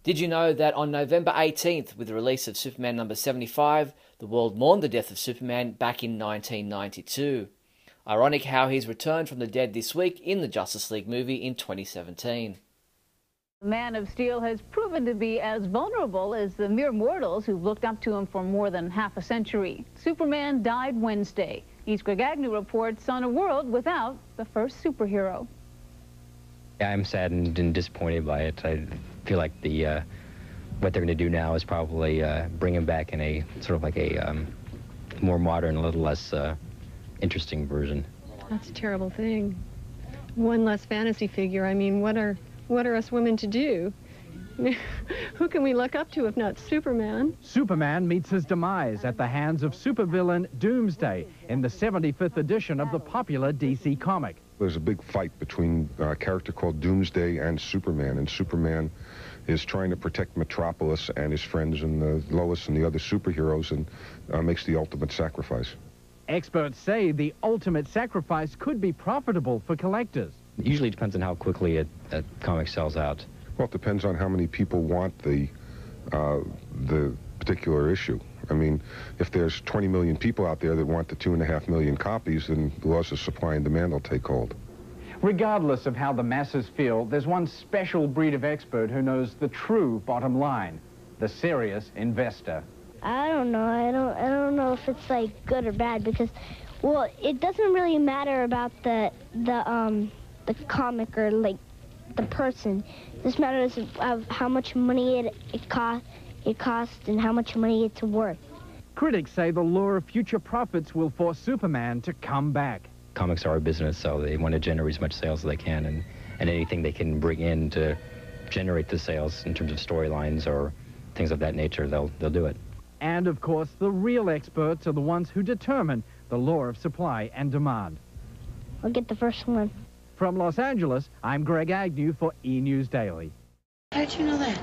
Did you know that on November 18th, with the release of Superman number 75, the world mourned the death of Superman back in 1992? Ironic how he's returned from the dead this week in the Justice League movie in 2017. The Man of Steel has proven to be as vulnerable as the mere mortals who've looked up to him for more than half a century. Superman died Wednesday. East Greg Agnew reports on a world without the first superhero. I'm saddened and disappointed by it. I feel like what they're going to do now is probably bring him back in a sort of like a more modern, a little less interesting version. That's a terrible thing. One less fantasy figure. I mean, what are us women to do? Who can we look up to if not Superman? Superman meets his demise at the hands of supervillain Doomsday in the 75th edition of the popular DC comic. There's a big fight between a character called Doomsday and Superman is trying to protect Metropolis and his friends and Lois and the other superheroes, and makes the ultimate sacrifice. Experts say the ultimate sacrifice could be profitable for collectors. It usually depends on how quickly a comic sells out. Well, it depends on how many people want the particular issue. I mean, if there's 20 million people out there that want the 2.5 million copies, then the laws of supply and demand will take hold. Regardless of how the masses feel, there's one special breed of expert who knows the true bottom line, the serious investor. I don't know. I don't know if it's like good or bad because, well, it doesn't really matter about the comic or like the person. This matters of how much money it costs and how much money it's worth. Critics say the law of future profits will force Superman to come back. Comics are a business, so they want to generate as much sales as they can, and anything they can bring in to generate the sales in terms of storylines or things of that nature, they'll do it. And, of course, the real experts are the ones who determine the law of supply and demand. I'll get the first one. From Los Angeles, I'm Greg Agnew for E! News Daily. How did you know that?